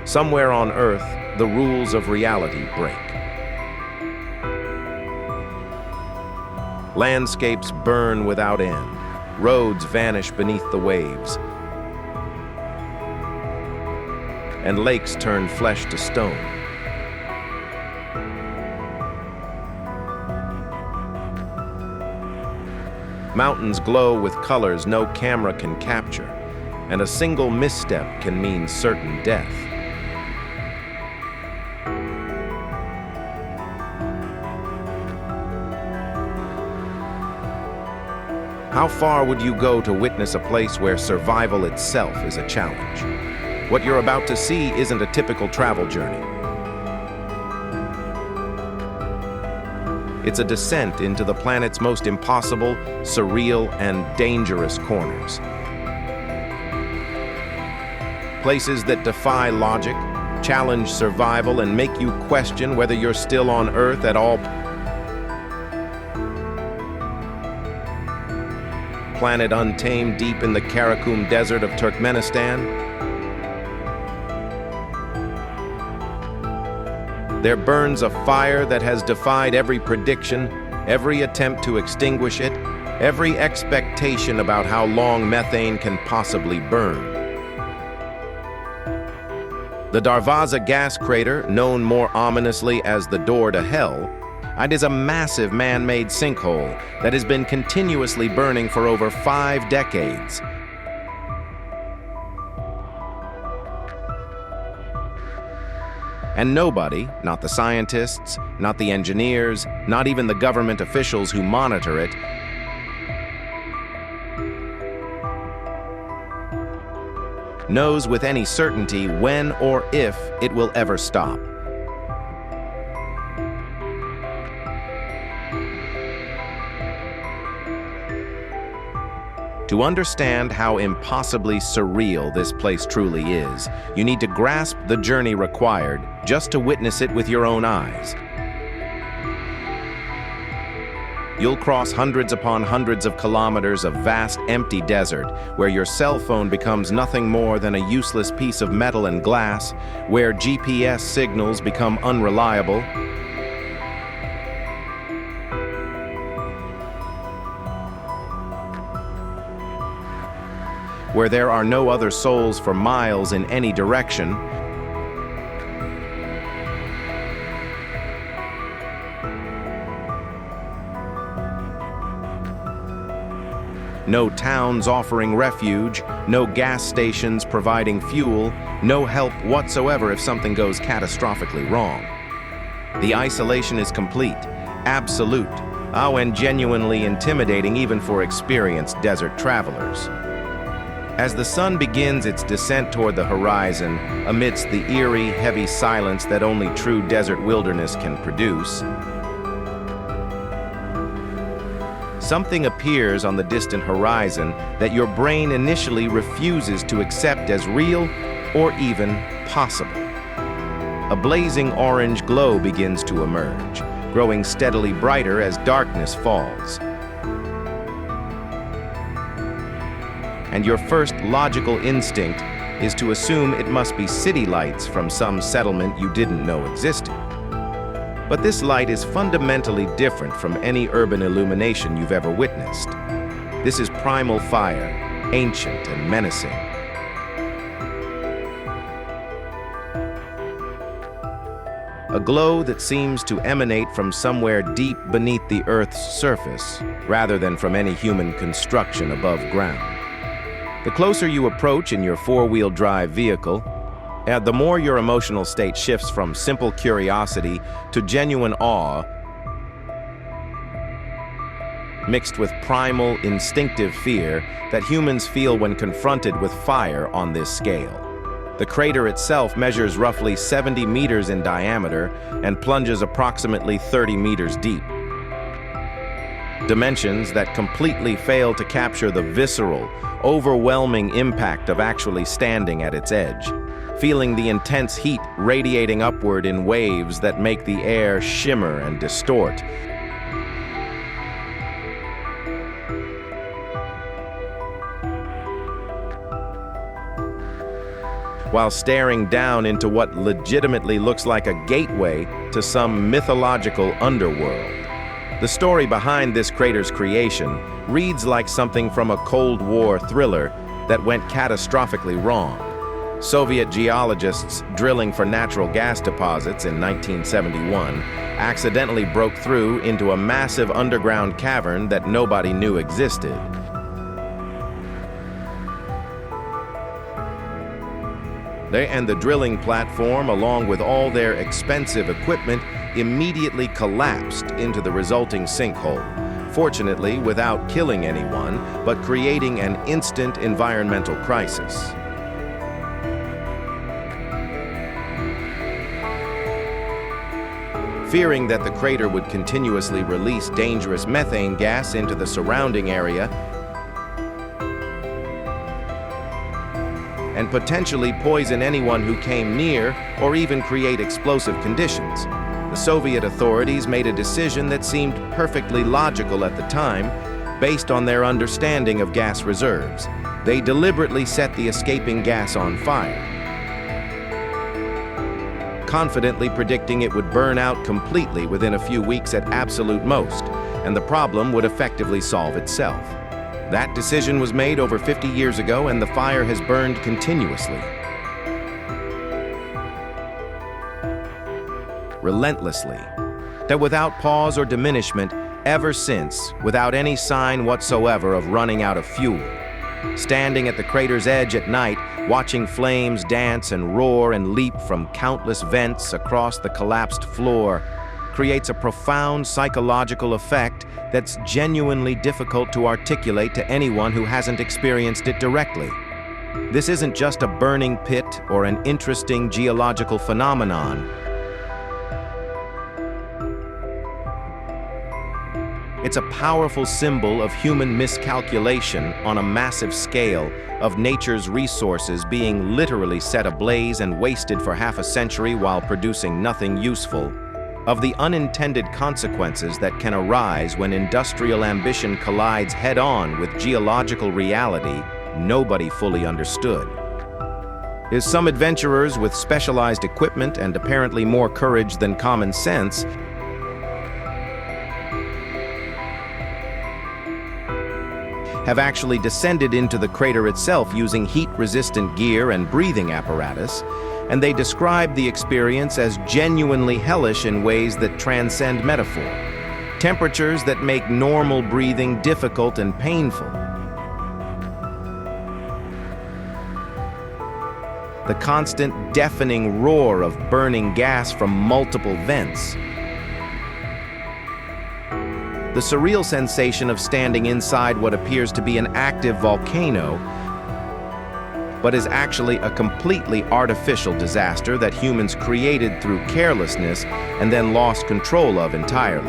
Somewhere on Earth, the rules of reality break. Landscapes burn without end. Roads vanish beneath the waves. And lakes turn flesh to stone. Mountains glow with colors no camera can capture, and a single misstep can mean certain death. How far would you go to witness a place where survival itself is a challenge? What you're about to see isn't a typical travel journey. It's a descent into the planet's most impossible, surreal, and dangerous corners. Places that defy logic, challenge survival, and make you question whether you're still on Earth at all. Planet untamed deep in the Karakum Desert of Turkmenistan. There burns a fire that has defied every prediction, every attempt to extinguish it, every expectation about how long methane can possibly burn. The Darvaza gas crater, known more ominously as the door to hell, it is a massive man-made sinkhole that has been continuously burning for over 5 decades. And nobody, not the scientists, not the engineers, not even the government officials who monitor it, knows with any certainty when or if it will ever stop. To understand how impossibly surreal this place truly is, you need to grasp the journey required just to witness it with your own eyes. You'll cross hundreds upon hundreds of kilometers of vast, empty desert, where your cell phone becomes nothing more than a useless piece of metal and glass, where GPS signals become unreliable, where there are no other souls for miles in any direction, no towns offering refuge, no gas stations providing fuel, no help whatsoever if something goes catastrophically wrong. The isolation is complete, absolute, and genuinely intimidating even for experienced desert travelers. As the sun begins its descent toward the horizon, amidst the eerie, heavy silence that only true desert wilderness can produce, something appears on the distant horizon that your brain initially refuses to accept as real or even possible. A blazing orange glow begins to emerge, growing steadily brighter as darkness falls. And your first logical instinct is to assume it must be city lights from some settlement you didn't know existed. But this light is fundamentally different from any urban illumination you've ever witnessed. This is primal fire, ancient and menacing. A glow that seems to emanate from somewhere deep beneath the Earth's surface, rather than from any human construction above ground. The closer you approach in your four-wheel drive vehicle, the more your emotional state shifts from simple curiosity to genuine awe, mixed with primal, instinctive fear that humans feel when confronted with fire on this scale. The crater itself measures roughly 70 meters in diameter and plunges approximately 30 meters deep. Dimensions that completely fail to capture the visceral, overwhelming impact of actually standing at its edge, feeling the intense heat radiating upward in waves that make the air shimmer and distort. while staring down into what legitimately looks like a gateway to some mythological underworld. The story behind this crater's creation reads like something from a Cold War thriller that went catastrophically wrong. Soviet geologists drilling for natural gas deposits in 1971 accidentally broke through into a massive underground cavern that nobody knew existed. The drilling platform, along with all their expensive equipment, immediately collapsed into the resulting sinkhole, fortunately without killing anyone, but creating an instant environmental crisis. Fearing that the crater would continuously release dangerous methane gas into the surrounding area and potentially poison anyone who came near or even create explosive conditions, the Soviet authorities made a decision that seemed perfectly logical at the time, based on their understanding of gas reserves. They deliberately set the escaping gas on fire, confidently predicting it would burn out completely within a few weeks at absolute most, and the problem would effectively solve itself. That decision was made over 50 years ago, and the fire has burned continuously, relentlessly, that without pause or diminishment, ever since, without any sign whatsoever of running out of fuel. Standing at the crater's edge at night, watching flames dance and roar and leap from countless vents across the collapsed floor, creates a profound psychological effect that's genuinely difficult to articulate to anyone who hasn't experienced it directly. This isn't just a burning pit or an interesting geological phenomenon. It's a powerful symbol of human miscalculation on a massive scale, of nature's resources being literally set ablaze and wasted for half a century while producing nothing useful, of the unintended consequences that can arise when industrial ambition collides head-on with geological reality nobody fully understood. Is some adventurers with specialized equipment and apparently more courage than common sense have actually descended into the crater itself using heat-resistant gear and breathing apparatus, and they describe the experience as genuinely hellish in ways that transcend metaphor. Temperatures that make normal breathing difficult and painful. The constant deafening roar of burning gas from multiple vents. The surreal sensation of standing inside what appears to be an active volcano, but is actually a completely artificial disaster that humans created through carelessness and then lost control of entirely.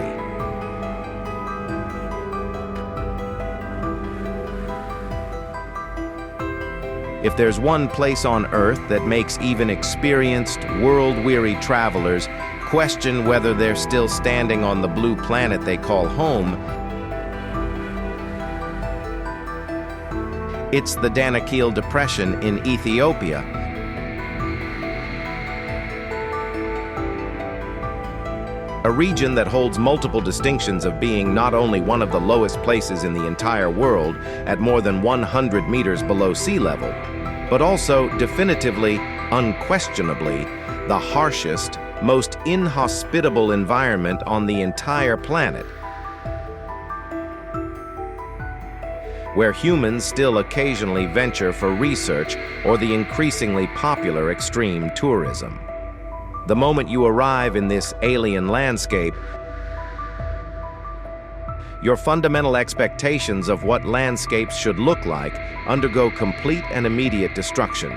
If there's one place on Earth that makes even experienced, world-weary travelers question whether they're still standing on the blue planet they call home, it's the Danakil Depression in Ethiopia. A region that holds multiple distinctions of being not only one of the lowest places in the entire world at more than 100 meters below sea level, but also definitively, unquestionably, the harshest, most inhospitable environment on the entire planet, where humans still occasionally venture for research or the increasingly popular extreme tourism. The moment you arrive in this alien landscape, your fundamental expectations of what landscapes should look like undergo complete and immediate destruction.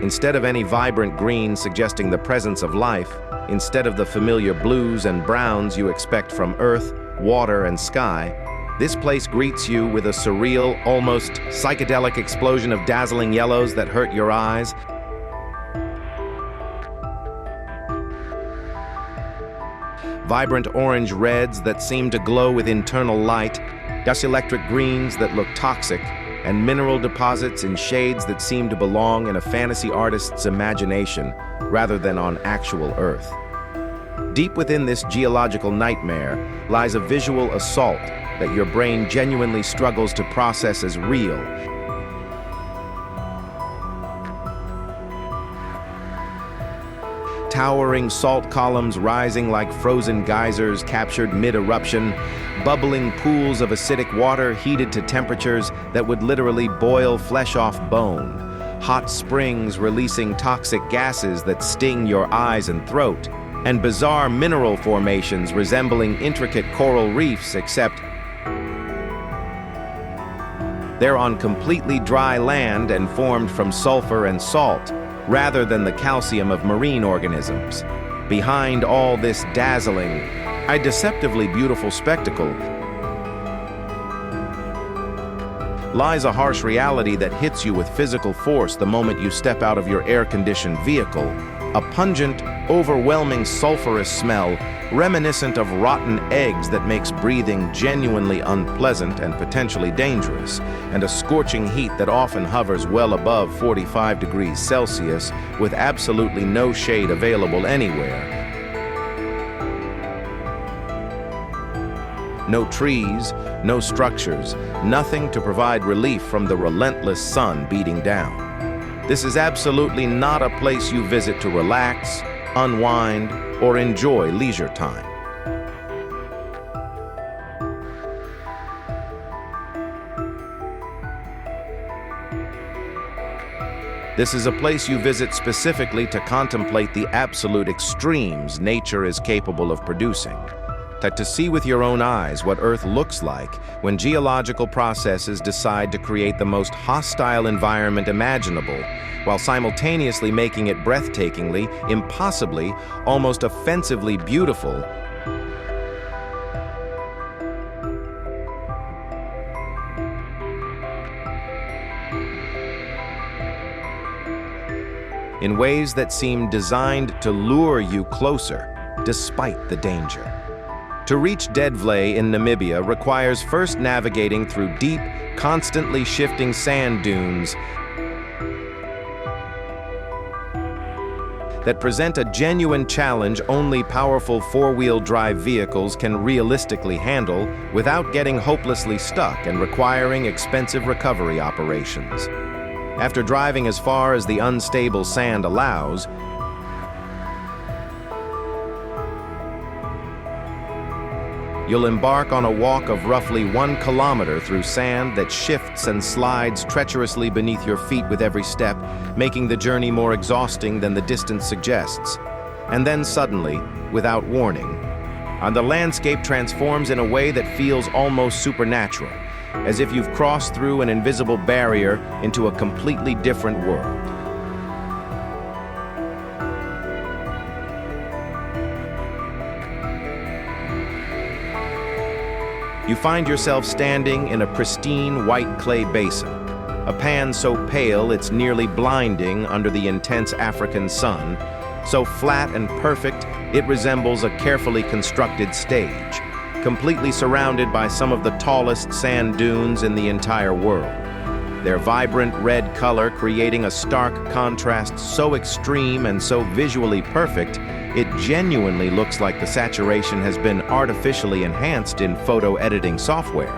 Instead of any vibrant green suggesting the presence of life, instead of the familiar blues and browns you expect from earth, water, and sky, this place greets you with a surreal, almost psychedelic explosion of dazzling yellows that hurt your eyes, vibrant orange reds that seem to glow with internal light, electric greens that look toxic, and mineral deposits in shades that seem to belong in a fantasy artist's imagination rather than on actual Earth. Deep within this geological nightmare lies a visual assault that your brain genuinely struggles to process as real. Towering salt columns rising like frozen geysers captured mid-eruption, bubbling pools of acidic water heated to temperatures that would literally boil flesh off bone, hot springs releasing toxic gases that sting your eyes and throat, and bizarre mineral formations resembling intricate coral reefs, except they're on completely dry land and formed from sulfur and salt, rather than the calcium of marine organisms. Behind all this dazzling, deceptively beautiful spectacle lies a harsh reality that hits you with physical force the moment you step out of your air-conditioned vehicle. A pungent, overwhelming sulfurous smell, reminiscent of rotten eggs that makes breathing genuinely unpleasant and potentially dangerous, and a scorching heat that often hovers well above 45 degrees Celsius with absolutely no shade available anywhere. No trees, no structures, nothing to provide relief from the relentless sun beating down. This is absolutely not a place you visit to relax, unwind, or enjoy leisure time. This is a place you visit specifically to contemplate the absolute extremes nature is capable of producing. To see with your own eyes what Earth looks like when geological processes decide to create the most hostile environment imaginable, while simultaneously making it breathtakingly, impossibly, almost offensively beautiful. In ways that seem designed to lure you closer, despite the danger. To reach Dead Vlei in Namibia requires first navigating through deep, constantly shifting sand dunes that present a genuine challenge only powerful four-wheel drive vehicles can realistically handle without getting hopelessly stuck and requiring expensive recovery operations. After driving as far as the unstable sand allows, you'll embark on a walk of roughly 1 kilometer through sand that shifts and slides treacherously beneath your feet with every step, making the journey more exhausting than the distance suggests. And then suddenly, without warning, the landscape transforms in a way that feels almost supernatural, as if you've crossed through an invisible barrier into a completely different world. You find yourself standing in a pristine white clay basin, a pan so pale it's nearly blinding under the intense African sun, so flat and perfect it resembles a carefully constructed stage, completely surrounded by some of the tallest sand dunes in the entire world. Their vibrant red color creating a stark contrast so extreme and so visually perfect, it genuinely looks like the saturation has been artificially enhanced in photo editing software.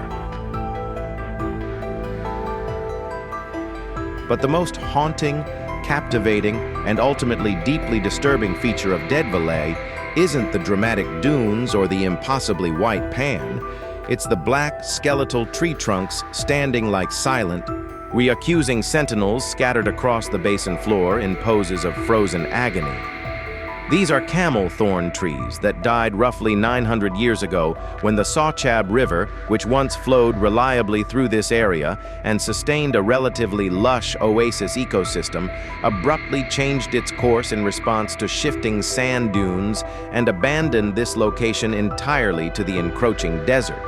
But the most haunting, captivating, and ultimately deeply disturbing feature of Dead Vlei isn't the dramatic dunes or the impossibly white pan. It's the black, skeletal tree trunks standing like silent, reaccusing sentinels scattered across the basin floor in poses of frozen agony. These are camel thorn trees that died roughly 900 years ago when the Socotra River, which once flowed reliably through this area and sustained a relatively lush oasis ecosystem, abruptly changed its course in response to shifting sand dunes and abandoned this location entirely to the encroaching desert.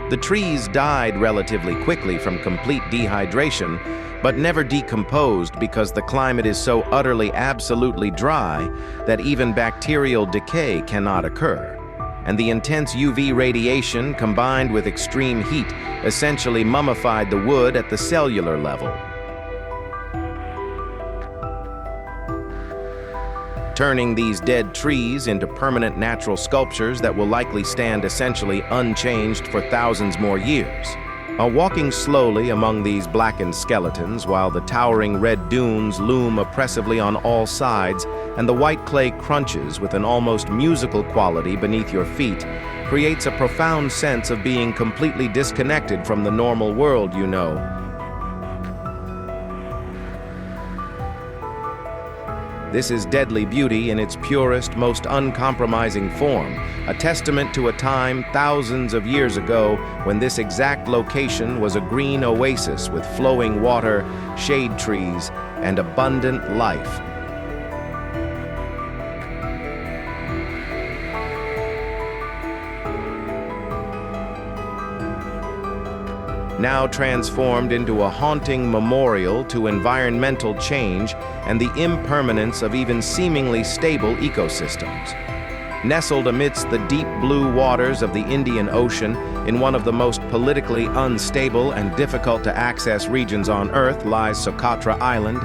The trees died relatively quickly from complete dehydration, but never decomposed because the climate is so utterly absolutely dry that even bacterial decay cannot occur. and the intense UV radiation combined with extreme heat essentially mummified the wood at the cellular level, turning these dead trees into permanent natural sculptures that will likely stand essentially unchanged for thousands more years. While walking slowly among these blackened skeletons, while the towering red dunes loom oppressively on all sides and the white clay crunches with an almost musical quality beneath your feet, creates a profound sense of being completely disconnected from the normal world, you know. This is deadly beauty in its purest, most uncompromising form, a testament to a time thousands of years ago when this exact location was a green oasis with flowing water, shade trees, and abundant life. Now transformed into a haunting memorial to environmental change and the impermanence of even seemingly stable ecosystems. Nestled amidst the deep blue waters of the Indian Ocean, in one of the most politically unstable and difficult to access regions on Earth, lies Socotra Island.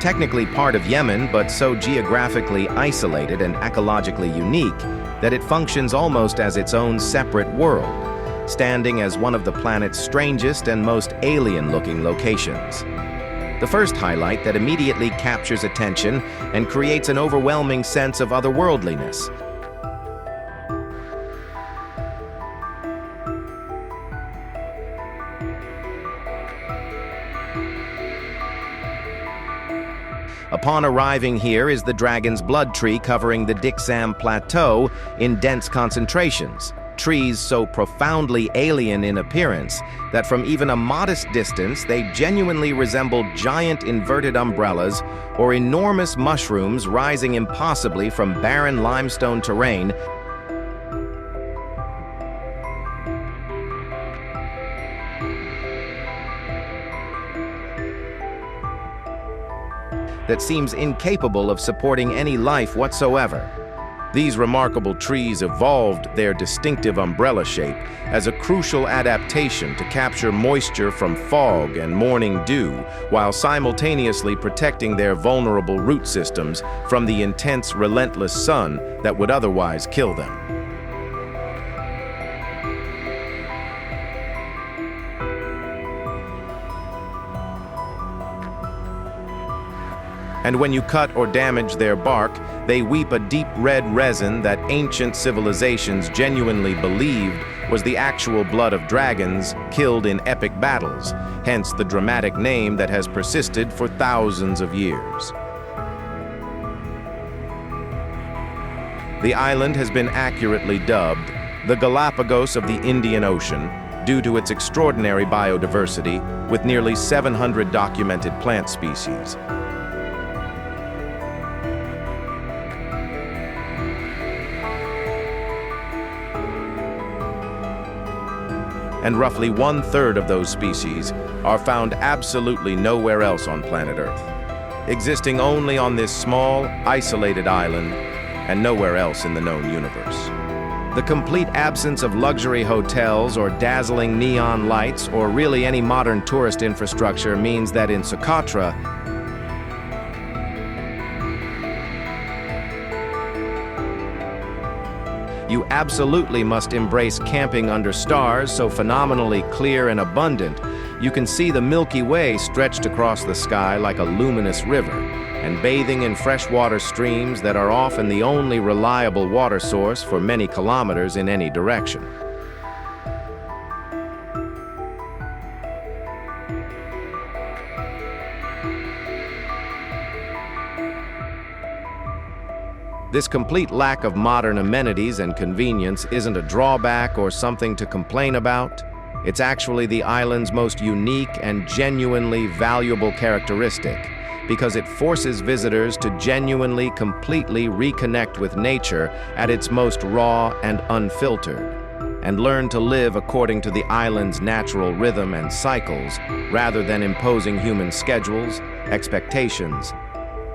Technically part of Yemen, but so geographically isolated and ecologically unique that it functions almost as its own separate world, standing as one of the planet's strangest and most alien-looking locations. The first highlight that immediately captures attention and creates an overwhelming sense of otherworldliness. Upon arriving here is the dragon's blood tree covering the Dixam Plateau in dense concentrations. Trees so profoundly alien in appearance that from even a modest distance they genuinely resemble giant inverted umbrellas or enormous mushrooms rising impossibly from barren limestone terrain that seems incapable of supporting any life whatsoever. These remarkable trees evolved their distinctive umbrella shape as a crucial adaptation to capture moisture from fog and morning dew, while simultaneously protecting their vulnerable root systems from the intense, relentless sun that would otherwise kill them. And when you cut or damage their bark, they weep a deep red resin that ancient civilizations genuinely believed was the actual blood of dragons killed in epic battles, hence the dramatic name that has persisted for thousands of years. The island has been accurately dubbed the Galapagos of the Indian Ocean due to its extraordinary biodiversity with nearly 700 documented plant species. And roughly 1/3 of those species are found absolutely nowhere else on planet Earth, existing only on this small, isolated island and nowhere else in the known universe. The complete absence of luxury hotels or dazzling neon lights or really any modern tourist infrastructure means that in Socotra, you absolutely must embrace camping under stars so phenomenally clear and abundant, you can see the Milky Way stretched across the sky like a luminous river, and bathing in freshwater streams that are often the only reliable water source for many kilometers in any direction. This complete lack of modern amenities and convenience isn't a drawback or something to complain about. It's actually the island's most unique and genuinely valuable characteristic, because it forces visitors to genuinely, completely reconnect with nature at its most raw and unfiltered, and learn to live according to the island's natural rhythm and cycles, rather than imposing human schedules, expectations,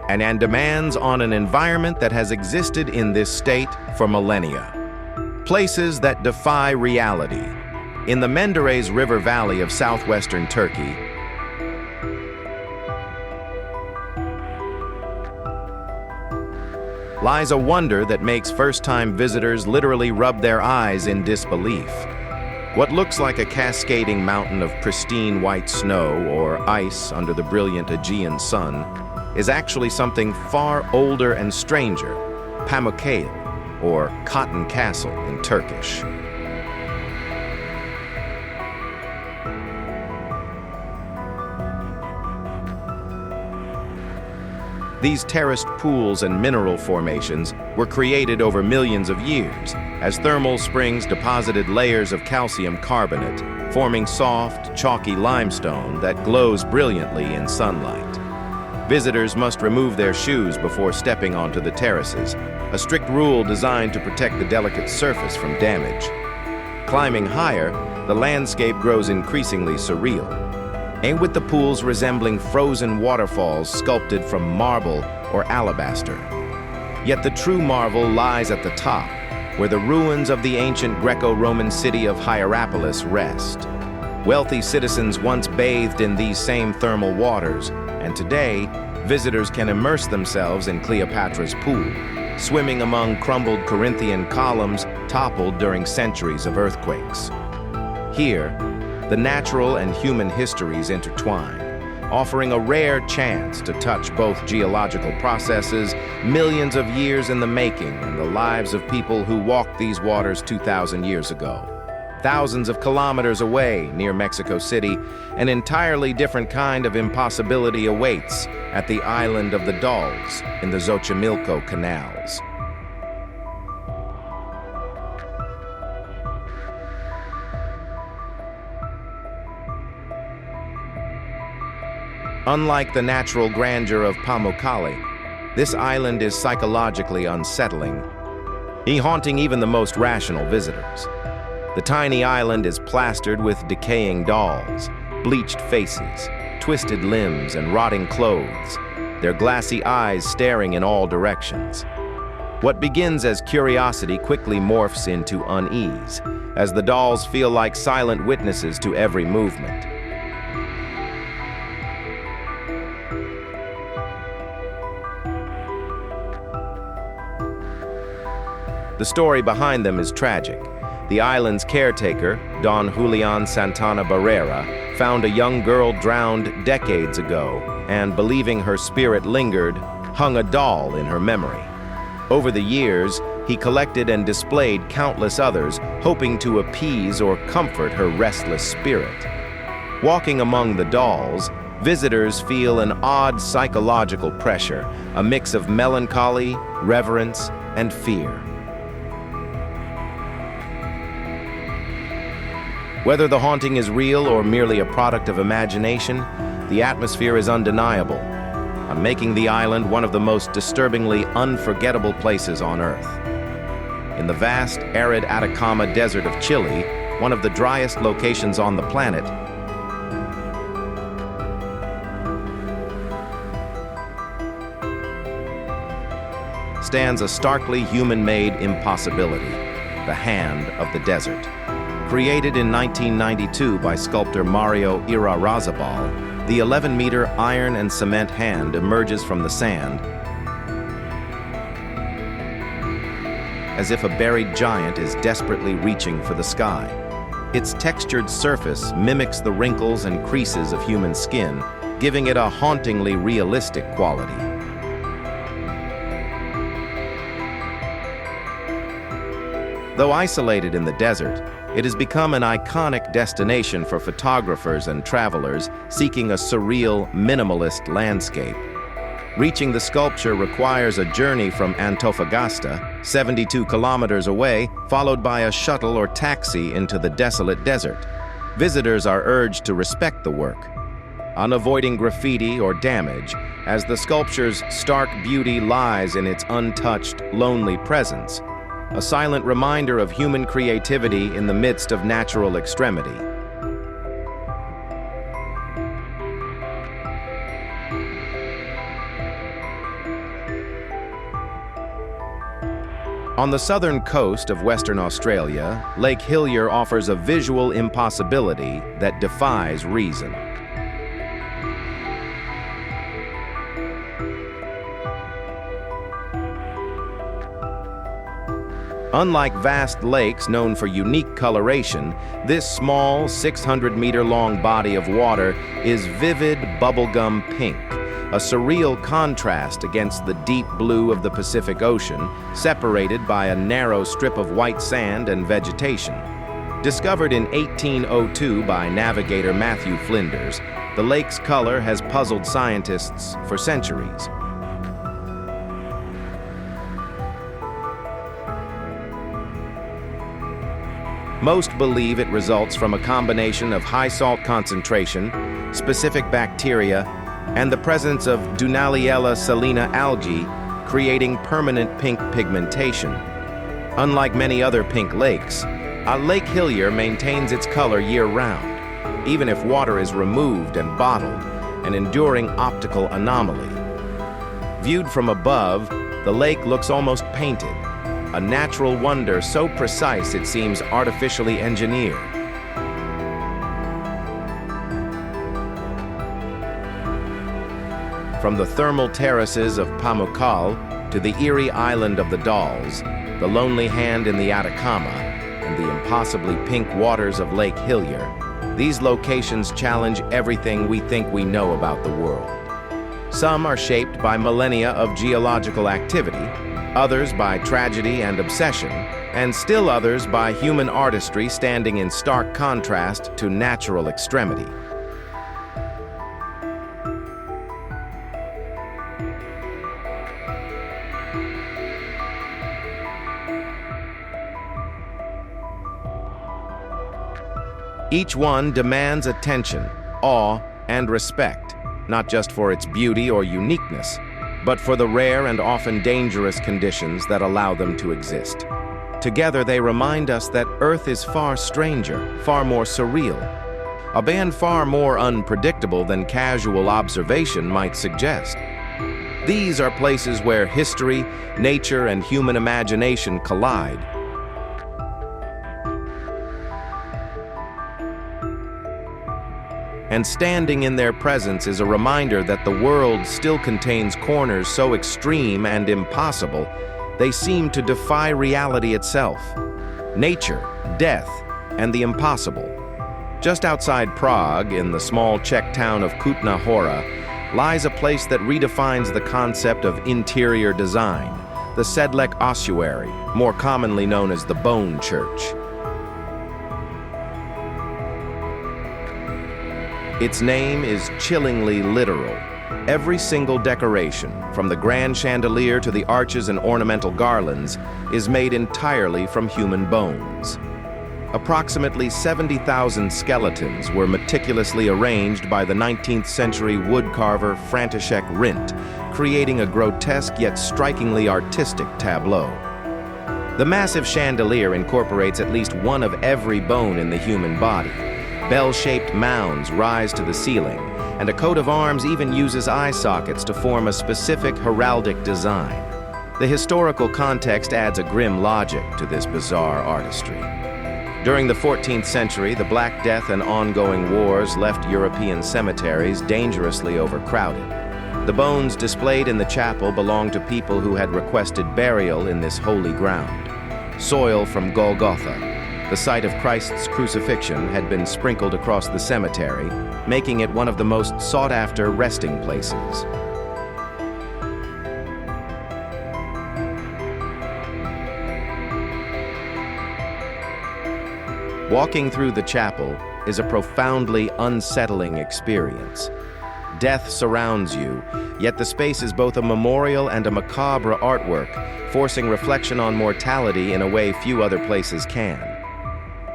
and demands on an environment that has existed in this state for millennia. Places that defy reality. In the Menderes River Valley of southwestern Turkey, lies a wonder that makes first-time visitors literally rub their eyes in disbelief. What looks like a cascading mountain of pristine white snow or ice under the brilliant Aegean sun is actually something far older and stranger, Pamukkale, or Cotton Castle in Turkish. These terraced pools and mineral formations were created over millions of years as thermal springs deposited layers of calcium carbonate, forming soft, chalky limestone that glows brilliantly in sunlight. Visitors must remove their shoes before stepping onto the terraces, a strict rule designed to protect the delicate surface from damage. Climbing higher, the landscape grows increasingly surreal, and with the pools resembling frozen waterfalls sculpted from marble or alabaster. Yet the true marvel lies at the top, where the ruins of the ancient Greco-Roman city of Hierapolis rest. Wealthy citizens once bathed in these same thermal waters, and today, visitors can immerse themselves in Cleopatra's pool, swimming among crumbled Corinthian columns toppled during centuries of earthquakes. Here, the natural and human histories intertwine, offering a rare chance to touch both geological processes, millions of years in the making, and the lives of people who walked these waters 2,000 years ago. Thousands of kilometers away, near Mexico City, an entirely different kind of impossibility awaits at the island of the Dolls in the Xochimilco canals. Unlike the natural grandeur of Pamukkale, this island is psychologically unsettling, haunting even the most rational visitors. The tiny island is plastered with decaying dolls, bleached faces, twisted limbs, and rotting clothes, their glassy eyes staring in all directions. What begins as curiosity quickly morphs into unease, as the dolls feel like silent witnesses to every movement. The story behind them is tragic. The island's caretaker, Don Julian Santana Barrera, found a young girl drowned decades ago and, believing her spirit lingered, hung a doll in her memory. Over the years, he collected and displayed countless others, hoping to appease or comfort her restless spirit. Walking among the dolls, visitors feel an odd psychological pressure, a mix of melancholy, reverence, and fear. Whether the haunting is real or merely a product of imagination, the atmosphere is undeniable, making the island one of the most disturbingly unforgettable places on Earth. In the vast, arid Atacama Desert of Chile, one of the driest locations on the planet, stands a starkly human-made impossibility, the Hand of the Desert. Created in 1992 by sculptor Mario Irarrázaval, the 11-meter iron and cement hand emerges from the sand as if a buried giant is desperately reaching for the sky. Its textured surface mimics the wrinkles and creases of human skin, giving it a hauntingly realistic quality. Though isolated in the desert, it has become an iconic destination for photographers and travelers seeking a surreal, minimalist landscape. Reaching the sculpture requires a journey from Antofagasta, 72 kilometers away, followed by a shuttle or taxi into the desolate desert. Visitors are urged to respect the work, unavoiding graffiti or damage, as the sculpture's stark beauty lies in its untouched, lonely presence, a silent reminder of human creativity in the midst of natural extremity. On the southern coast of Western Australia, Lake Hillier offers a visual impossibility that defies reason. Unlike vast lakes known for unique coloration, this small, 600-meter-long body of water is vivid bubblegum pink, a surreal contrast against the deep blue of the Pacific Ocean, separated by a narrow strip of white sand and vegetation. Discovered in 1802 by navigator Matthew Flinders, the lake's color has puzzled scientists for centuries. Most believe it results from a combination of high salt concentration, specific bacteria, and the presence of Dunaliella salina algae, creating permanent pink pigmentation. Unlike many other pink lakes, Lake Hillier maintains its color year-round, even if water is removed and bottled, an enduring optical anomaly. Viewed from above, the lake looks almost painted, a natural wonder so precise it seems artificially engineered. From the thermal terraces of Pamukkale to the eerie island of the Dolls, the lonely hand in the Atacama, and the impossibly pink waters of Lake Hillier, these locations challenge everything we think we know about the world. Some are shaped by millennia of geological activity, others by tragedy and obsession, and still others by human artistry standing in stark contrast to natural extremity. Each one demands attention, awe, and respect, not just for its beauty or uniqueness, but for the rare and often dangerous conditions that allow them to exist. Together, they remind us that Earth is far stranger, far more surreal, a band far more unpredictable than casual observation might suggest. These are places where history, nature, and human imagination collide. And standing in their presence is a reminder that the world still contains corners so extreme and impossible, they seem to defy reality itself. Nature, death, and the impossible. Just outside Prague, in the small Czech town of Kutna Hora, lies a place that redefines the concept of interior design, the Sedlec Ossuary, more commonly known as the Bone Church. Its name is chillingly literal. Every single decoration, from the grand chandelier to the arches and ornamental garlands, is made entirely from human bones. Approximately 70,000 skeletons were meticulously arranged by the 19th century woodcarver František Rint, creating a grotesque yet strikingly artistic tableau. The massive chandelier incorporates at least one of every bone in the human body. Bell-shaped mounds rise to the ceiling, and a coat of arms even uses eye sockets to form a specific heraldic design. The historical context adds a grim logic to this bizarre artistry. During the 14th century, the Black Death and ongoing wars left European cemeteries dangerously overcrowded. The bones displayed in the chapel belonged to people who had requested burial in this holy ground. Soil from Golgotha, the site of Christ's crucifixion, had been sprinkled across the cemetery, making it one of the most sought-after resting places. Walking through the chapel is a profoundly unsettling experience. Death surrounds you, yet the space is both a memorial and a macabre artwork, forcing reflection on mortality in a way few other places can.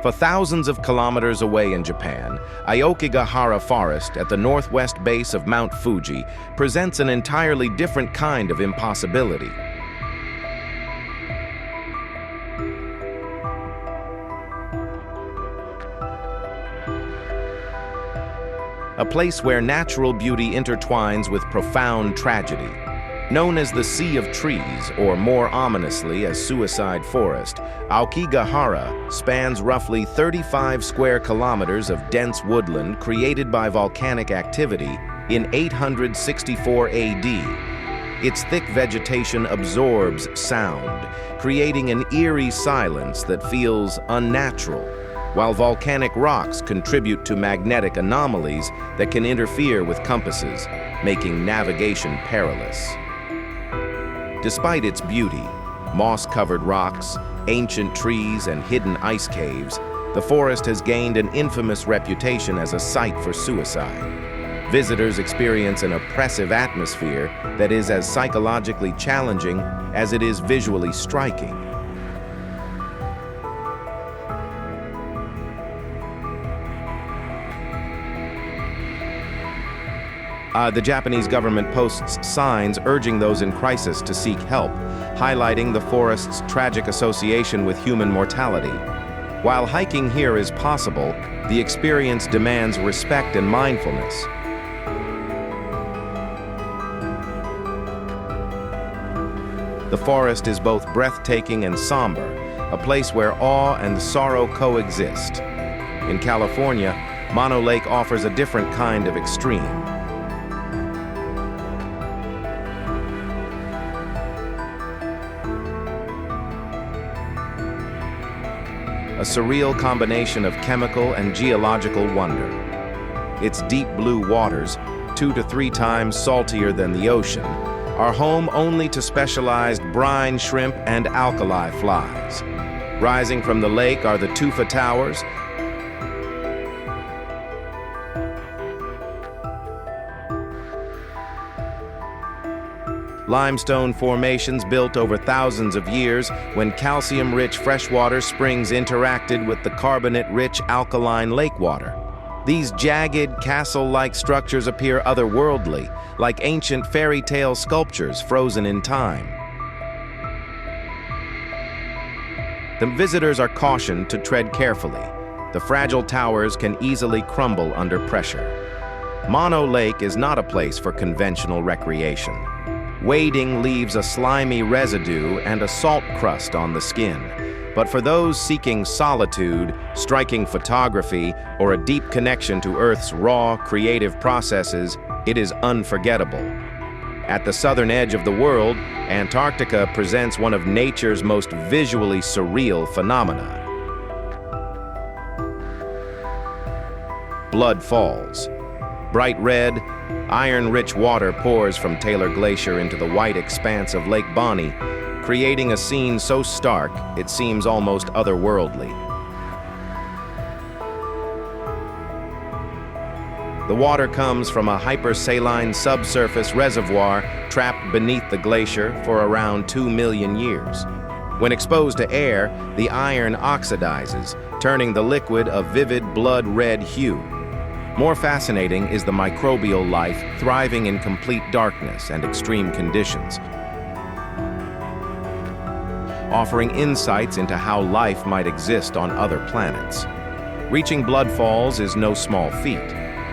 For thousands of kilometers away in Japan, Aokigahara Forest at the northwest base of Mount Fuji presents an entirely different kind of impossibility. A place where natural beauty intertwines with profound tragedy. Known as the Sea of Trees, or more ominously as Suicide Forest, Aokigahara spans roughly 35 square kilometers of dense woodland created by volcanic activity in 864 AD. Its thick vegetation absorbs sound, creating an eerie silence that feels unnatural, while volcanic rocks contribute to magnetic anomalies that can interfere with compasses, making navigation perilous. Despite its beauty, moss-covered rocks, ancient trees, and hidden ice caves, the forest has gained an infamous reputation as a site for suicide. Visitors experience an oppressive atmosphere that is as psychologically challenging as it is visually striking. The Japanese government posts signs urging those in crisis to seek help, highlighting the forest's tragic association with human mortality. While hiking here is possible, the experience demands respect and mindfulness. The forest is both breathtaking and somber, a place where awe and sorrow coexist. In California, Mono Lake offers a different kind of extreme. A surreal combination of chemical and geological wonder. Its deep blue waters, 2 to 3 times saltier than the ocean, are home only to specialized brine shrimp and alkali flies. Rising from the lake are the tufa towers, limestone formations built over thousands of years when calcium-rich freshwater springs interacted with the carbonate-rich alkaline lake water. These jagged, castle-like structures appear otherworldly, like ancient fairy tale sculptures frozen in time. The visitors are cautioned to tread carefully. The fragile towers can easily crumble under pressure. Mono Lake is not a place for conventional recreation. Wading leaves a slimy residue and a salt crust on the skin. But for those seeking solitude, striking photography, or a deep connection to Earth's raw, creative processes, it is unforgettable. At the southern edge of the world, Antarctica presents one of nature's most visually surreal phenomena. Blood Falls. Bright red, iron-rich water pours from Taylor Glacier into the white expanse of Lake Bonny, creating a scene so stark it seems almost otherworldly. The water comes from a hypersaline subsurface reservoir trapped beneath the glacier for around 2 million years. When exposed to air, the iron oxidizes, turning the liquid a vivid blood-red hue. More fascinating is the microbial life thriving in complete darkness and extreme conditions, offering insights into how life might exist on other planets. Reaching Blood Falls is no small feat.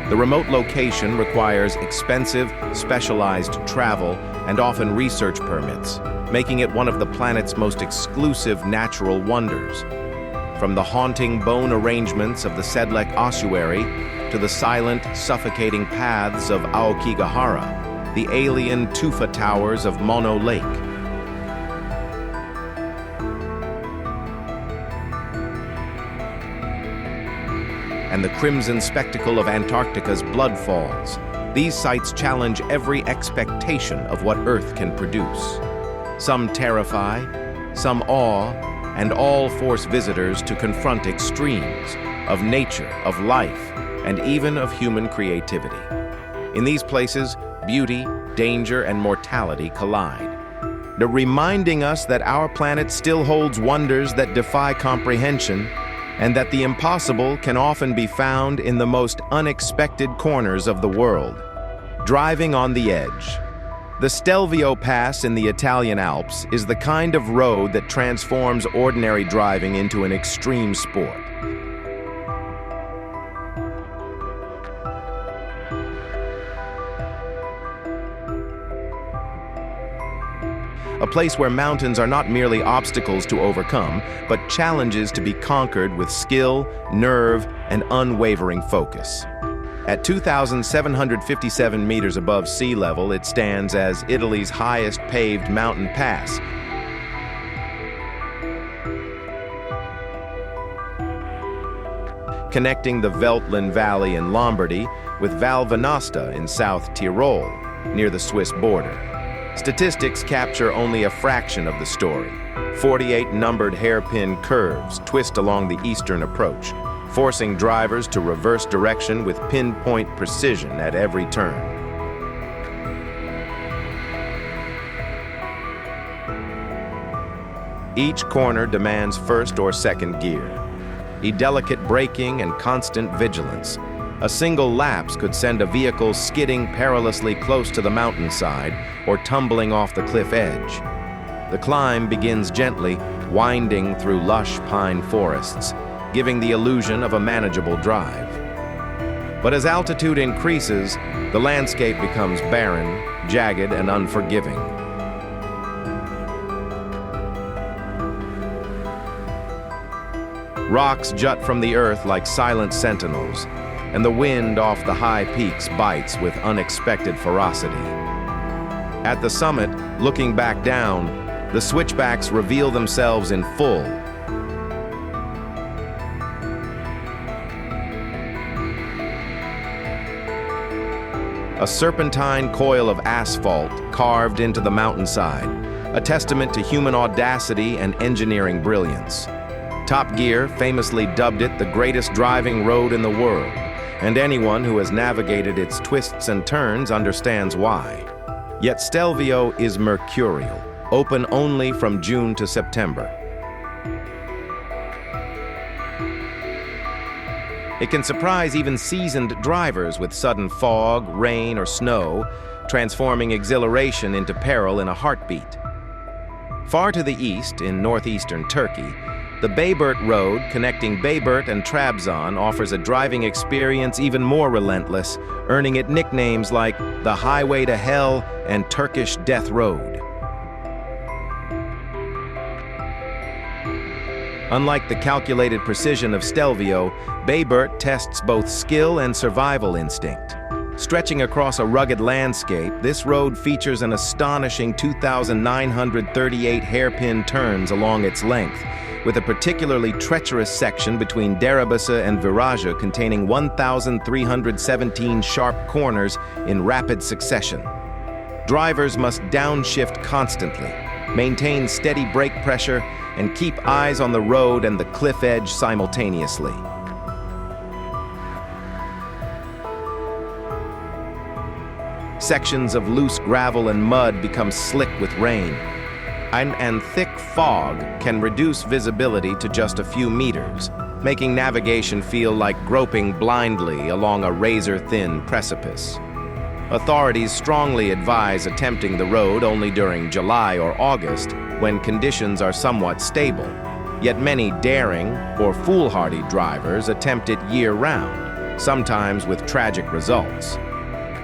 The remote location requires expensive, specialized travel and often research permits, making it one of the planet's most exclusive natural wonders. From the haunting bone arrangements of the Sedlec ossuary to the silent, suffocating paths of Aokigahara, the alien tufa towers of Mono Lake. And the crimson spectacle of Antarctica's Blood Falls. These sites challenge every expectation of what Earth can produce. Some terrify, some awe, and all force visitors to confront extremes of nature, of life, and even of human creativity. In these places, beauty, danger, and mortality collide, reminding us that our planet still holds wonders that defy comprehension, and that the impossible can often be found in the most unexpected corners of the world. Driving on the edge. The Stelvio Pass in the Italian Alps is the kind of road that transforms ordinary driving into an extreme sport. a place where mountains are not merely obstacles to overcome, but challenges to be conquered with skill, nerve, and unwavering focus. At 2,757 meters above sea level, it stands as Italy's highest paved mountain pass, connecting the Veltlin Valley in Lombardy with Val Venosta in South Tyrol, near the Swiss border. Statistics capture only a fraction of the story. 48 numbered hairpin curves twist along the eastern approach, forcing drivers to reverse direction with pinpoint precision at every turn. Each corner demands first or second gear, delicate braking and constant vigilance. A single lapse could send a vehicle skidding perilously close to the mountainside or tumbling off the cliff edge. The climb begins gently, winding through lush pine forests, giving the illusion of a manageable drive. But as altitude increases, the landscape becomes barren, jagged, and unforgiving. Rocks jut from the earth like silent sentinels, and the wind off the high peaks bites with unexpected ferocity. At the summit, looking back down, the switchbacks reveal themselves in full. A serpentine coil of asphalt carved into the mountainside, a testament to human audacity and engineering brilliance. Top Gear famously dubbed it the greatest driving road in the world, and anyone who has navigated its twists and turns understands why. Yet Stelvio is mercurial, open only from June to September. It can surprise even seasoned drivers with sudden fog, rain, or snow, transforming exhilaration into peril in a heartbeat. Far to the east, in northeastern Turkey, the Bayburt Road connecting Bayburt and Trabzon offers a driving experience even more relentless, earning it nicknames like the Highway to Hell and Turkish Death Road. Unlike the calculated precision of Stelvio, Bayburt tests both skill and survival instinct. Stretching across a rugged landscape, this road features an astonishing 2,938 hairpin turns along its length, with a particularly treacherous section between Derebasa and Viraja containing 1,317 sharp corners in rapid succession. Drivers must downshift constantly, maintain steady brake pressure, and keep eyes on the road and the cliff edge simultaneously. Sections of loose gravel and mud become slick with rain, and thick fog can reduce visibility to just a few meters, making navigation feel like groping blindly along a razor-thin precipice. Authorities strongly advise attempting the road only during July or August, when conditions are somewhat stable, yet many daring or foolhardy drivers attempt it year-round, sometimes with tragic results.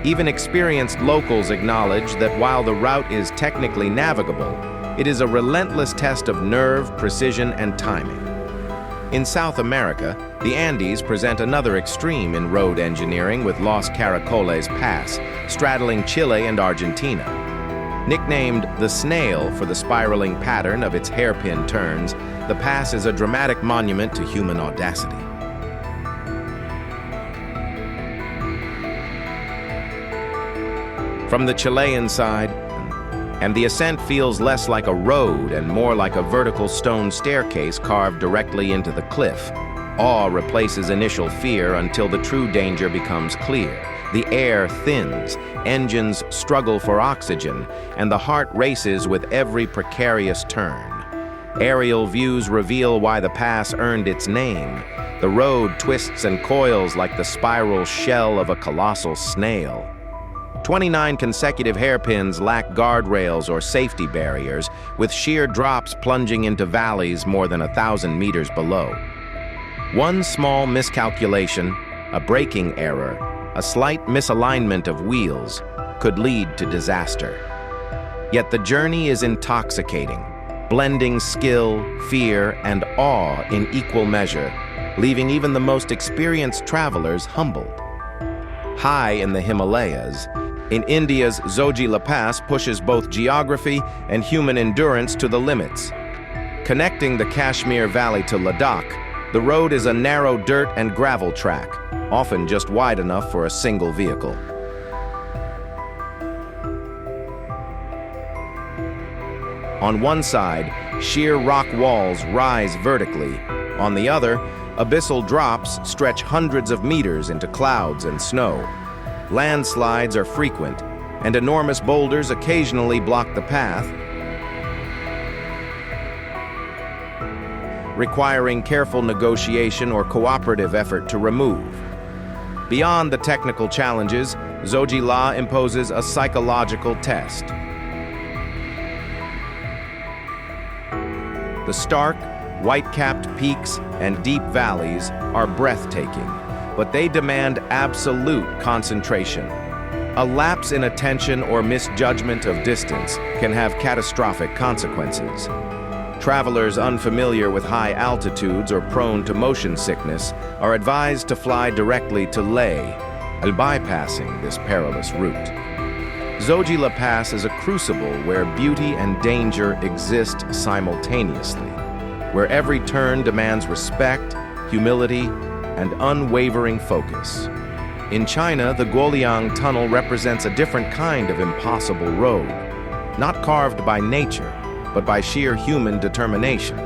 Even experienced locals acknowledge that while the route is technically navigable, it is a relentless test of nerve, precision, and timing. In South America, the Andes present another extreme in road engineering with Los Caracoles Pass, straddling Chile and Argentina. Nicknamed the Snail for the spiraling pattern of its hairpin turns, the pass is a dramatic monument to human audacity. From the Chilean side, and the ascent feels less like a road and more like a vertical stone staircase carved directly into the cliff. Awe replaces initial fear until the true danger becomes clear. The air thins, engines struggle for oxygen, and the heart races with every precarious turn. Aerial views reveal why the pass earned its name. The road twists and coils like the spiral shell of a colossal snail. 29 consecutive hairpins lack guardrails or safety barriers, with sheer drops plunging into valleys more than 1,000 meters below. One small miscalculation, a braking error, a slight misalignment of wheels could lead to disaster. Yet the journey is intoxicating, blending skill, fear, and awe in equal measure, leaving even the most experienced travelers humbled. High in the Himalayas, in India's Zojila Pass pushes both geography and human endurance to the limits. Connecting the Kashmir Valley to Ladakh, the road is a narrow dirt and gravel track, often just wide enough for a single vehicle. On one side, sheer rock walls rise vertically. On the other, abyssal drops stretch hundreds of meters into clouds and snow. Landslides are frequent, and enormous boulders occasionally block the path, requiring careful negotiation or cooperative effort to remove. Beyond the technical challenges, Zojila imposes a psychological test. The stark, white-capped peaks and deep valleys are breathtaking, but they demand absolute concentration. A lapse in attention or misjudgment of distance can have catastrophic consequences. Travelers unfamiliar with high altitudes or prone to motion sickness are advised to fly directly to Vlei, bypassing this perilous route. Zojila Pass is a crucible where beauty and danger exist simultaneously, where every turn demands respect, humility, and unwavering focus. In China, the Guoliang Tunnel represents a different kind of impossible road, not carved by nature, but by sheer human determination.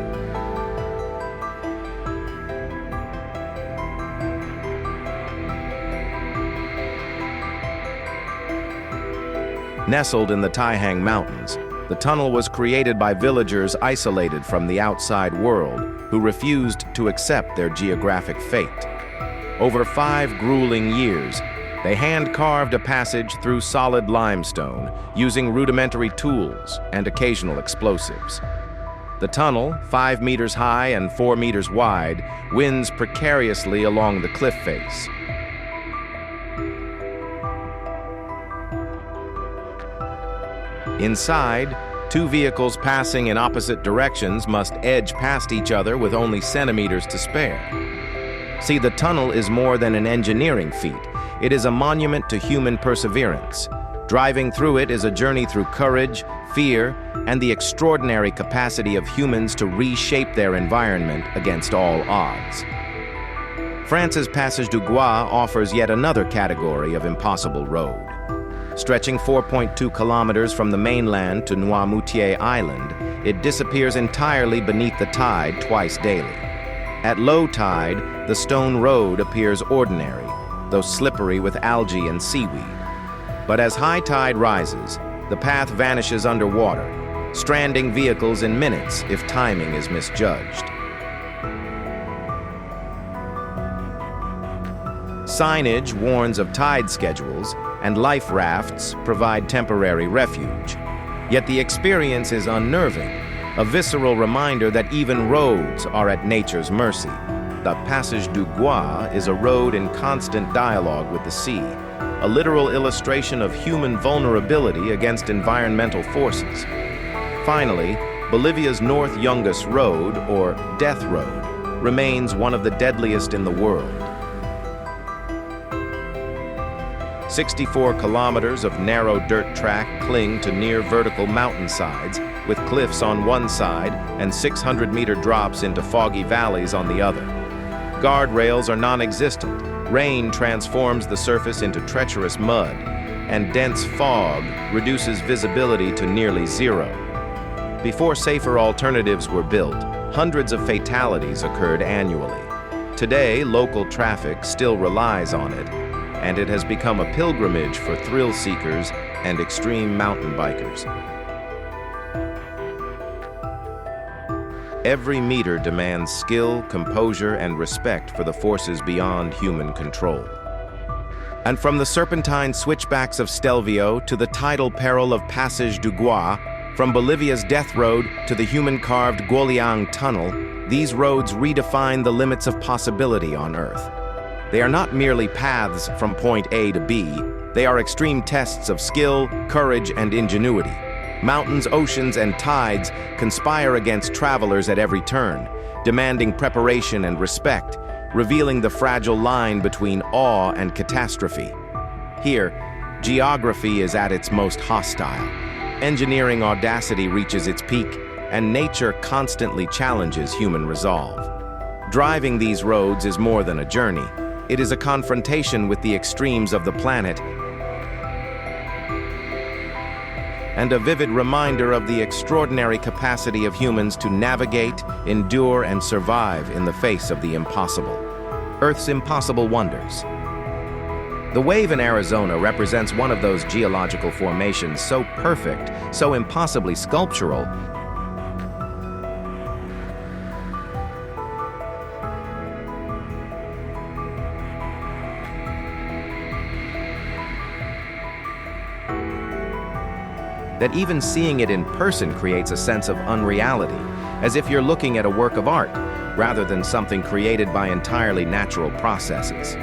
Nestled in the Taihang Mountains, the tunnel was created by villagers isolated from the outside world who refused to accept their geographic fate. Over 5 grueling years, they hand-carved a passage through solid limestone using rudimentary tools and occasional explosives. The tunnel, 5 meters high and 4 meters wide, winds precariously along the cliff face. Inside, 2 vehicles passing in opposite directions must edge past each other with only centimeters to spare. See, the tunnel is more than an engineering feat. It is a monument to human perseverance. Driving through it is a journey through courage, fear, and the extraordinary capacity of humans to reshape their environment against all odds. France's Passage du Gois offers yet another category of impossible road. Stretching 4.2 kilometers from the mainland to Pamukkale Island, it disappears entirely beneath the tide twice daily. At low tide, the stone road appears ordinary, though slippery with algae and seaweed. But as high tide rises, the path vanishes underwater, stranding vehicles in minutes if timing is misjudged. Signage warns of tide schedules, and life rafts provide temporary refuge. Yet the experience is unnerving, a visceral reminder that even roads are at nature's mercy. The Passage du Gois is a road in constant dialogue with the sea, a literal illustration of human vulnerability against environmental forces. Finally, Bolivia's North Yungas Road, or Death Road, remains one of the deadliest in the world. 64 kilometers of narrow dirt track cling to near vertical mountainsides, with cliffs on one side and 600-meter drops into foggy valleys on the other. Guardrails are non-existent. Rain transforms the surface into treacherous mud, and dense fog reduces visibility to nearly zero. Before safer alternatives were built, hundreds of fatalities occurred annually. Today, local traffic still relies on it, and it has become a pilgrimage for thrill seekers and extreme mountain bikers. Every meter demands skill, composure, and respect for the forces beyond human control. And from the serpentine switchbacks of Stelvio to the tidal peril of Passage du Gois, from Bolivia's Death Road to the human-carved Guoliang Tunnel, these roads redefine the limits of possibility on Earth. They are not merely paths from point A to B, they are extreme tests of skill, courage, and ingenuity. Mountains, oceans, and tides conspire against travelers at every turn, demanding preparation and respect, revealing the fragile line between awe and catastrophe. Here, geography is at its most hostile. Engineering audacity reaches its peak, and nature constantly challenges human resolve. Driving these roads is more than a journey. It is a confrontation with the extremes of the planet and a vivid reminder of the extraordinary capacity of humans to navigate, endure, and survive in the face of the impossible. Earth's impossible wonders. The wave in Arizona represents one of those geological formations so perfect, so impossibly sculptural, that even seeing it in person creates a sense of unreality, as if you're looking at a work of art, rather than something created by entirely natural processes.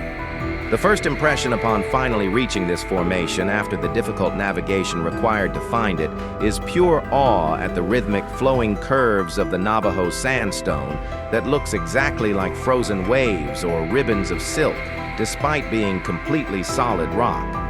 The first impression upon finally reaching this formation after the difficult navigation required to find it is pure awe at the rhythmic flowing curves of the Navajo sandstone that looks exactly like frozen waves or ribbons of silk, despite being completely solid rock.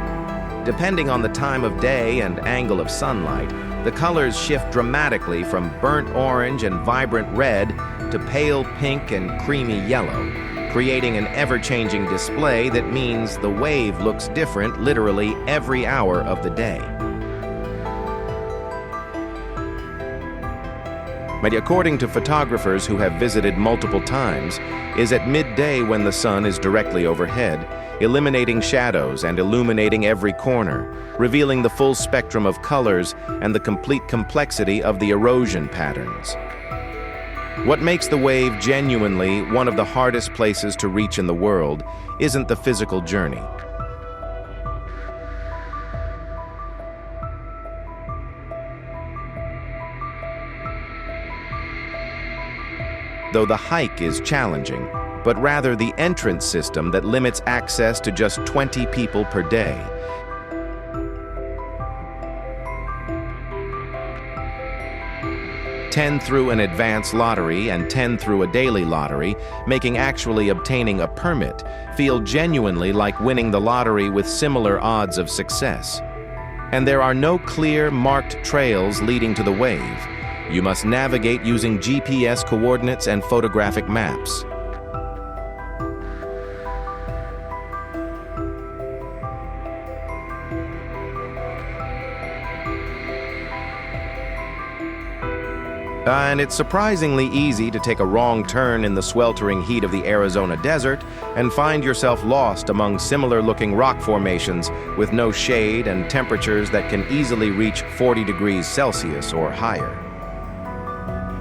Depending on the time of day and angle of sunlight, the colors shift dramatically from burnt orange and vibrant red to pale pink and creamy yellow, creating an ever-changing display that means the wave looks different literally every hour of the day. But according to photographers who have visited multiple times, is at midday when the sun is directly overhead, eliminating shadows and illuminating every corner, revealing the full spectrum of colors and the complete complexity of the erosion patterns. What makes the wave genuinely one of the hardest places to reach in the world isn't the physical journey. Though the hike is challenging, but rather the entrance system that limits access to just 20 people per day. "10 through an advance lottery and 10 through a daily lottery, making actually obtaining a permit feel genuinely like winning the lottery with similar odds of success. And there are no clear, marked trails leading to the wave. You must navigate using GPS coordinates and photographic maps. And it's surprisingly easy to take a wrong turn in the sweltering heat of the Arizona desert and find yourself lost among similar-looking rock formations with no shade and temperatures that can easily reach 40 degrees Celsius or higher.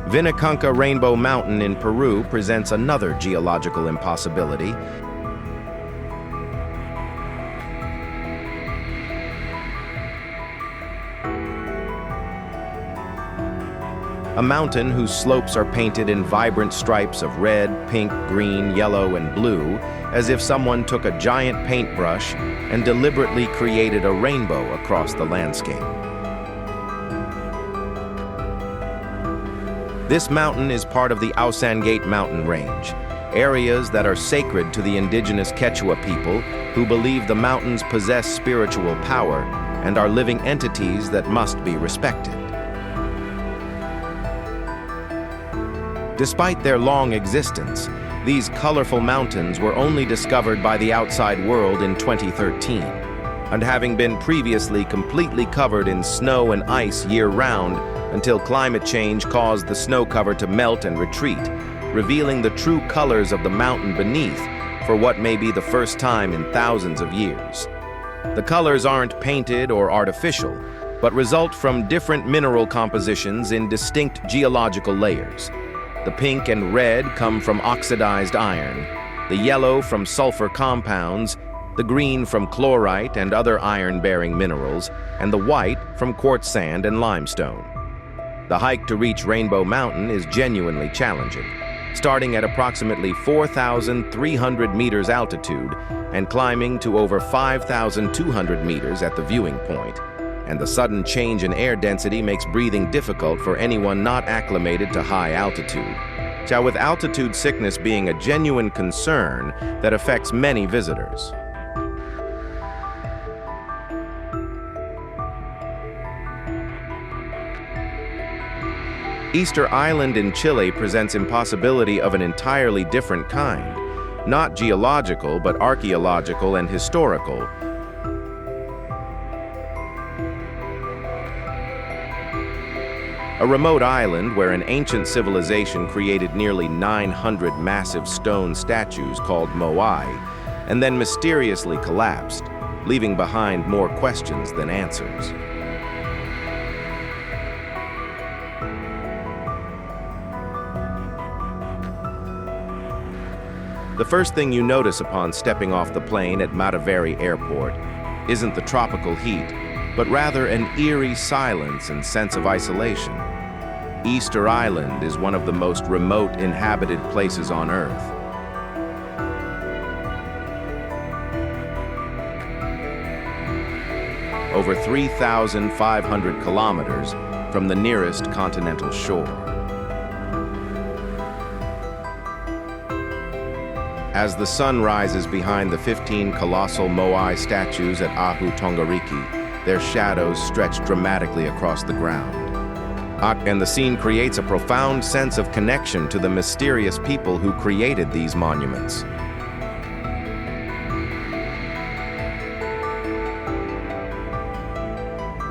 Vinicunca Rainbow Mountain in Peru presents another geological impossibility. A mountain whose slopes are painted in vibrant stripes of red, pink, green, yellow, and blue, as if someone took a giant paintbrush and deliberately created a rainbow across the landscape. This mountain is part of the Ausangate mountain range, areas that are sacred to the indigenous Quechua people who believe the mountains possess spiritual power and are living entities that must be respected. Despite their long existence, these colorful mountains were only discovered by the outside world in 2013, and having been previously completely covered in snow and ice year-round until climate change caused the snow cover to melt and retreat, revealing the true colors of the mountain beneath for what may be the first time in thousands of years. The colors aren't painted or artificial, but result from different mineral compositions in distinct geological layers. The pink and red come from oxidized iron, the yellow from sulfur compounds, the green from chlorite and other iron-bearing minerals, and the white from quartz sand and limestone. The hike to reach Rainbow Mountain is genuinely challenging, starting at approximately 4,300 meters altitude and climbing to over 5,200 meters at the viewing point. and the sudden change in air density makes breathing difficult for anyone not acclimated to high altitude. With altitude sickness being a genuine concern that affects many visitors. Easter Island in Chile presents impossibility of an entirely different kind, not geological but archaeological and historical. A remote island where an ancient civilization created nearly 900 massive stone statues called moai, and then mysteriously collapsed, leaving behind more questions than answers. The first thing you notice upon stepping off the plane at Mataveri Airport isn't the tropical heat, but rather an eerie silence and sense of isolation. Easter Island is one of the most remote inhabited places on Earth. Over 3,500 kilometers from the nearest continental shore. As the sun rises behind the 15 colossal moai statues at Ahu Tongariki, their shadows stretch dramatically across the ground. And the scene creates a profound sense of connection to the mysterious people who created these monuments.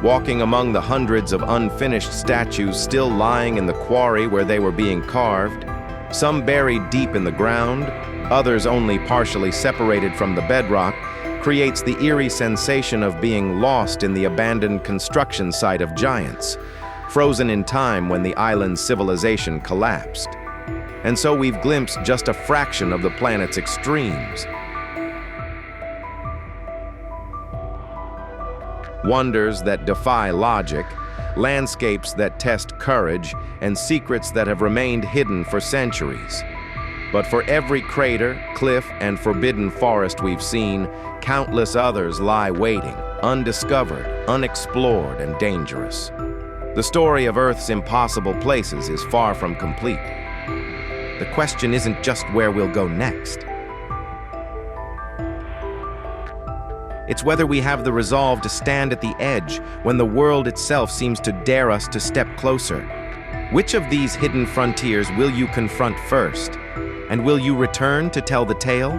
Walking among the hundreds of unfinished statues still lying in the quarry where they were being carved, some buried deep in the ground, others only partially separated from the bedrock, creates the eerie sensation of being lost in the abandoned construction site of giants, frozen in time when the island's civilization collapsed. And so we've glimpsed just a fraction of the planet's extremes. Wonders that defy logic, landscapes that test courage, and secrets that have remained hidden for centuries. But for every crater, cliff, and forbidden forest we've seen, countless others lie waiting, undiscovered, unexplored, and dangerous. The story of Earth's impossible places is far from complete. The question isn't just where we'll go next. It's whether we have the resolve to stand at the edge when the world itself seems to dare us to step closer. Which of these hidden frontiers will you confront first? And will you return to tell the tale?